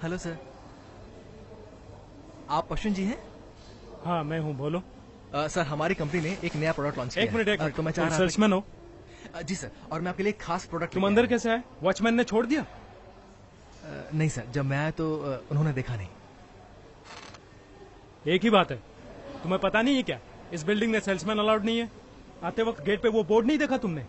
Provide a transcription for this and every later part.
Hello sir, आप अश्विन जी हैं? हाँ मैं हूँ, बोलो। सर हमारी कंपनी ने एक नया प्रोडक्ट लॉन्च किया एक मिनट है। तो मैं चाह रहा था सेल्समैन हो? जी सर, और मैं आपके लिए एक खास प्रोडक्ट तुम अंदर कैसे आए? वॉचमैन ने छोड़ दिया? नहीं सर, जब मैं आया तो उन्होंने देखा नहीं। एक ही बात है, तुम्हें पता नहीं है क्या इस बिल्डिंग में सेल्समैन अलाउड नहीं है? आते वक्त गेट पे वो बोर्ड नहीं देखा तुमने?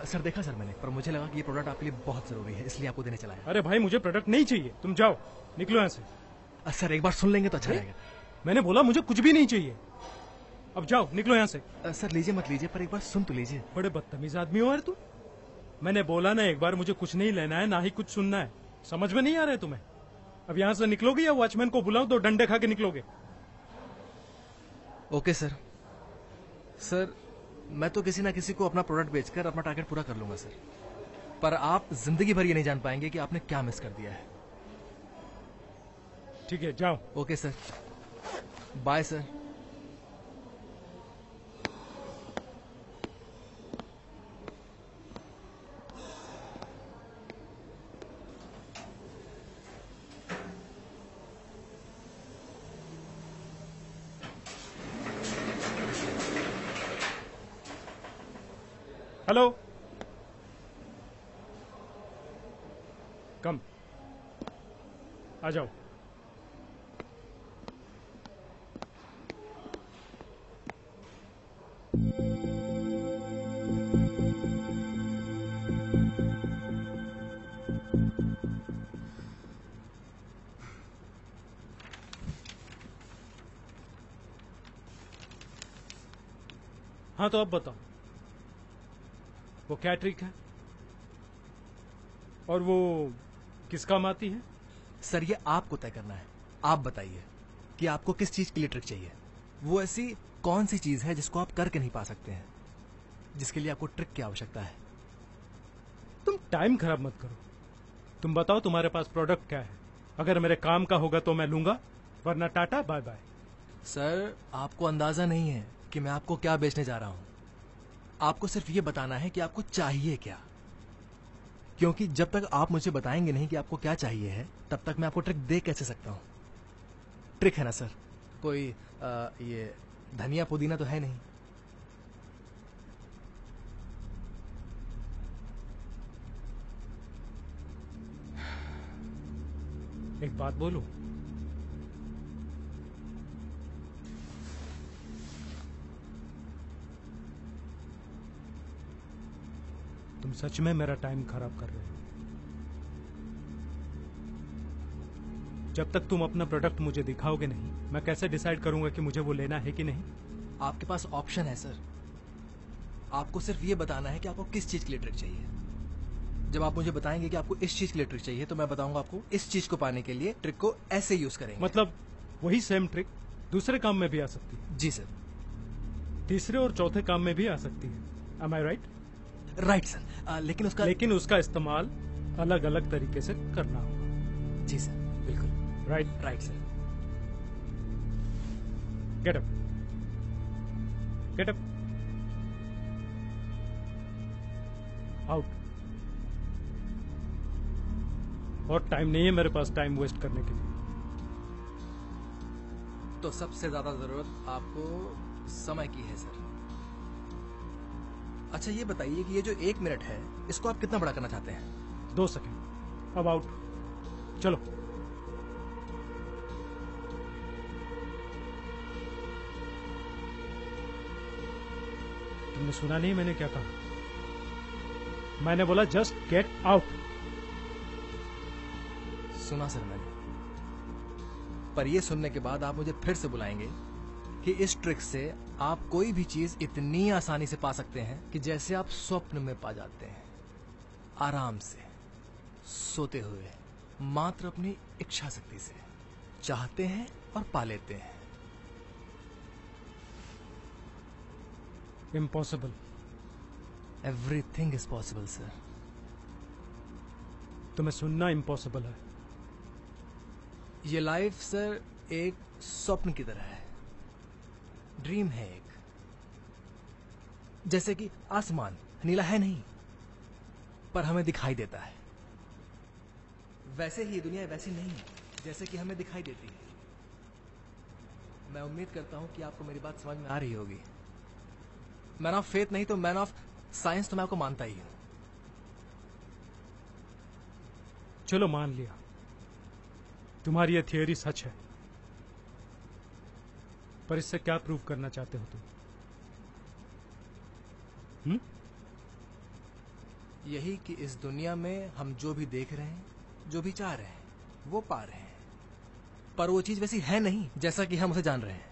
सर देखा सर मैंने, पर मुझे लगा कि ये प्रोडक्ट आपके लिए बहुत जरूरी है, इसलिए आपको देने चला है। अरे भाई मुझे प्रोडक्ट नहीं चाहिए, तुम जाओ, निकलो यहाँ से। सर एक बार सुन लेंगे तो अच्छा रहेगा। मैंने बोला मुझे कुछ भी नहीं चाहिए, अब जाओ निकलो यहाँ से। सर लीजिए मत लीजिए, पर एक बार सुन तो लीजिए। बड़े बदतमीज आदमी हो यार तुम। मैंने बोला ना एक बार, मुझे कुछ नहीं लेना है ना ही कुछ सुनना है। समझ में नहीं आ रहा है तुम्हें? अब यहाँ से निकलोगे या वॉचमैन को बुलाऊं तो डंडे खा के निकलोगे? Okay sir. सर मैं तो किसी ना किसी को अपना प्रोडक्ट बेचकर अपना टारगेट पूरा कर लूंगा सर, पर आप जिंदगी भर ये नहीं जान पाएंगे कि आपने क्या मिस कर दिया है। ठीक है जाओ। Okay sir, bye sir. Hello, come आ जाओ। हाँ तो अब बताओ, वो क्या ट्रिक है और वो किस काम आती है? सर ये आपको तय करना है। आप बताइए कि आपको किस चीज के लिए ट्रिक चाहिए। वो ऐसी कौन सी चीज है जिसको आप करके नहीं पा सकते हैं, जिसके लिए आपको ट्रिक की आवश्यकता है। तुम टाइम खराब मत करो, तुम बताओ तुम्हारे पास प्रोडक्ट क्या है। अगर मेरे काम का होगा तो मैं लूंगा, वरना टाटा बाय बाय। सर आपको अंदाजा नहीं है कि मैं आपको क्या बेचने जा रहा हूं। आपको सिर्फ ये बताना है कि आपको चाहिए क्या, क्योंकि जब तक आप मुझे बताएंगे नहीं कि आपको क्या चाहिए है, तब तक मैं आपको ट्रिक दे कैसे सकता हूं। ट्रिक है ना सर, कोई ये धनिया पुदीना तो है नहीं। एक बात बोलूं, तुम सच में मेरा टाइम खराब कर रहे हो। जब तक तुम अपना प्रोडक्ट मुझे दिखाओगे नहीं, मैं कैसे डिसाइड करूंगा कि मुझे वो लेना है कि नहीं? आपके पास ऑप्शन है सर, आपको सिर्फ ये बताना है कि आपको किस चीज के लिए ट्रिक चाहिए। जब आप मुझे बताएंगे कि आपको इस चीज के लिए ट्रिक चाहिए, तो मैं बताऊंगा आपको इस चीज को पाने के लिए ट्रिक को ऐसे यूज करेंगे। मतलब वही सेम ट्रिक दूसरे काम में भी आ सकती है? जी सर। तीसरे और चौथे काम में भी आ सकती है। Am I right? Right sir, लेकिन उसका इस्तेमाल अलग अलग तरीके से करना होगा। जी सर, बिल्कुल right. Right sir. Get up, get up, out. और टाइम नहीं है मेरे पास टाइम वेस्ट करने के लिए। तो सबसे ज्यादा जरूरत आपको समय की है सर। अच्छा ये बताइए कि ये जो 1 मिनट है, इसको आप कितना बड़ा करना चाहते हैं? 2 सेकेंड, अब आउट, चलो। तुमने सुना नहीं मैंने क्या कहा? मैंने बोला जस्ट गेट आउट। सुना सर मैंने, पर ये सुनने के बाद आप मुझे फिर से बुलाएंगे कि इस ट्रिक से आप कोई भी चीज इतनी आसानी से पा सकते हैं कि जैसे आप स्वप्न में पा जाते हैं, आराम से सोते हुए, मात्र अपनी इच्छा शक्ति से चाहते हैं और पा लेते हैं। Impossible. Everything is possible sir. तुम्हें सुनना इम्पॉसिबल है। ये लाइफ सर एक स्वप्न की तरह है, ड्रीम है एक। जैसे कि आसमान नीला है नहीं, पर हमें दिखाई देता है, वैसे ही ये दुनिया वैसी नहीं है। जैसे कि हमें दिखाई देती है। मैं उम्मीद करता हूं कि आपको मेरी बात समझ में आ रही होगी। मैन ऑफ फेथ नहीं तो मैन ऑफ साइंस तो मैं आपको मानता ही हूं। चलो मान लिया, तुम्हारी ये थियोरी सच है, पर इससे क्या प्रूव करना चाहते हो तुम? यही कि इस दुनिया में हम जो भी देख रहे हैं, जो भी चाह रहे हैं, वो पा रहे हैं, पर वो चीज वैसी है नहीं जैसा कि हम उसे जान रहे हैं,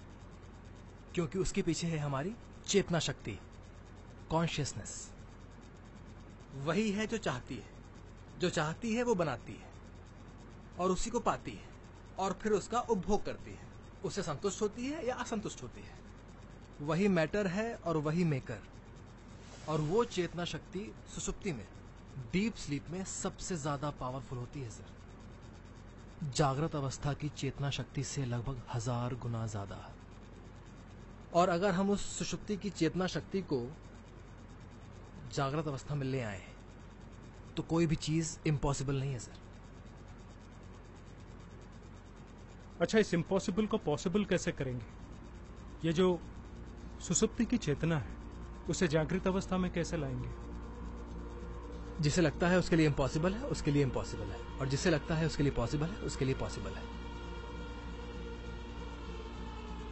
क्योंकि उसके पीछे है हमारी चेतना शक्ति, कॉन्शियसनेस। वही है जो चाहती है वो बनाती है और उसी को पाती है और फिर उसका उपभोग करती है, उससे संतुष्ट होती है या असंतुष्ट होती है। वही मैटर है और वही मेकर। और वो चेतना शक्ति सुषुप्ति में, डीप स्लीप में सबसे ज्यादा पावरफुल होती है सर। जागृत अवस्था की चेतना शक्ति से लगभग 1000 गुना ज्यादा। और अगर हम उस सुषुप्ति की चेतना शक्ति को जागृत अवस्था में ले आए तो कोई भी चीज इम्पॉसिबल नहीं है सर। अच्छा, इस इम्पॉसिबल को पॉसिबल कैसे करेंगे? ये जो सुसुप्ति की चेतना है उसे जागृत अवस्था में कैसे लाएंगे? जिसे लगता है उसके लिए इम्पॉसिबल है, उसके लिए इम्पॉसिबल है, और जिसे लगता है उसके लिए पॉसिबल है, उसके लिए पॉसिबल है।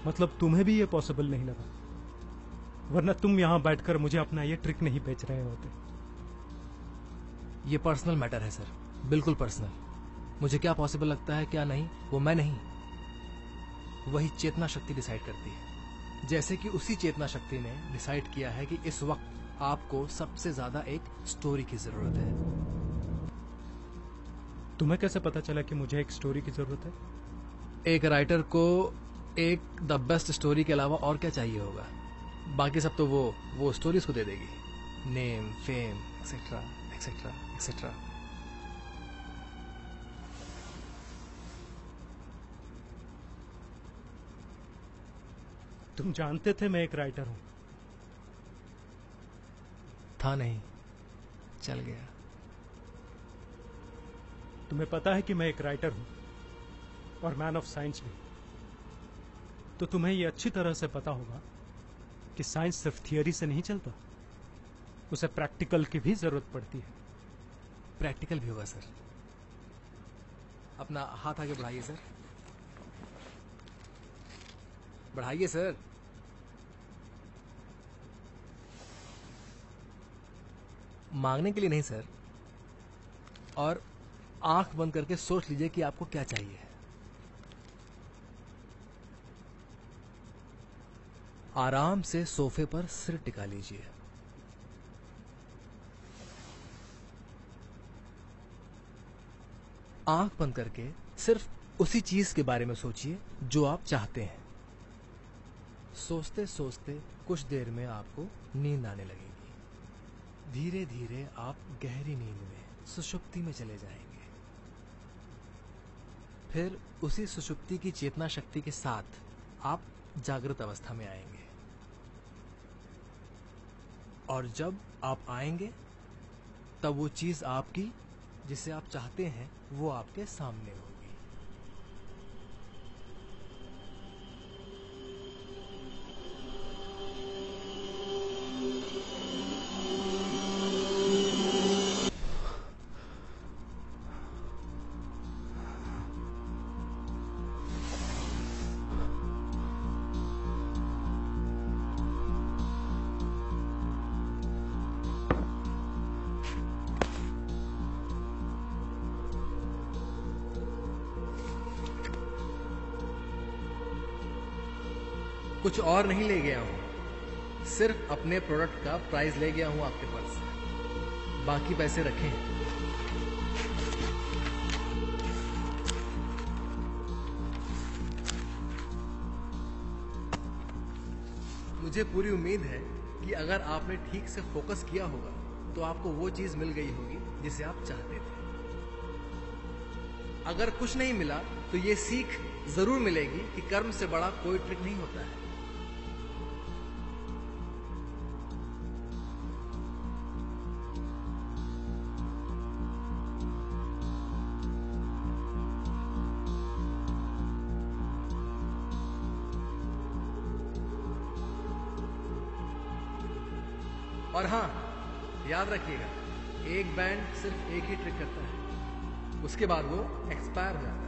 मतलब तुम्हें भी ये पॉसिबल नहीं लगा, वरना तुम यहां बैठकर मुझे अपना ये ट्रिक नहीं बेच रहे होते। ये पर्सनल मैटर है सर, बिल्कुल पर्सनल। मुझे क्या पॉसिबल लगता है क्या नहीं, वो मैं नहीं, वही चेतना शक्ति डिसाइड करती है। जैसे कि उसी चेतना शक्ति ने डिसाइड किया है कि इस वक्त आपको सबसे ज्यादा एक स्टोरी की जरूरत है। तुम्हें कैसे पता चला कि मुझे एक स्टोरी की जरूरत है? एक राइटर को एक द बेस्ट स्टोरी के अलावा और क्या चाहिए होगा? बाकी सब तो वो स्टोरीज को दे देगी, name, fame, etcetera etcetera etcetera. तुम जानते थे मैं एक राइटर हूं? था नहीं, चल गया। तुम्हें पता है कि मैं एक राइटर हूं और मैन ऑफ साइंस भी, तो तुम्हें यह अच्छी तरह से पता होगा कि साइंस सिर्फ थियरी से नहीं चलता, उसे प्रैक्टिकल की भी जरूरत पड़ती है। प्रैक्टिकल भी होगा सर। अपना हाथ आगे बढ़ाइए सर, बढ़ाइए सर। मांगने के लिए नहीं सर, और आंख बंद करके सोच लीजिए कि आपको क्या चाहिए। आराम से सोफे पर सिर टिका लीजिए। आंख बंद करके सिर्फ उसी चीज के बारे में सोचिए जो आप चाहते हैं। सोचते सोचते कुछ देर में आपको नींद आने लगेगी। धीरे धीरे आप गहरी नींद में, सुषुप्ति में चले जाएंगे। फिर उसी सुषुप्ति की चेतना शक्ति के साथ आप जागृत अवस्था में आएंगे। और जब आप आएंगे तब वो चीज आपकी, जिसे आप चाहते हैं, वो आपके सामने होगी। कुछ और नहीं ले गया हूं, सिर्फ अपने प्रोडक्ट का प्राइस ले गया हूं आपके पास से। बाकी पैसे रखें। मुझे पूरी उम्मीद है कि अगर आपने ठीक से फोकस किया होगा तो आपको वो चीज मिल गई होगी जिसे आप चाहते थे। अगर कुछ नहीं मिला तो ये सीख जरूर मिलेगी कि कर्म से बड़ा कोई ट्रिक नहीं होता है। और हाँ, याद रखिएगा, एक बैंड सिर्फ एक ही ट्रिक करता है, उसके बाद वो एक्सपायर हो जाता है।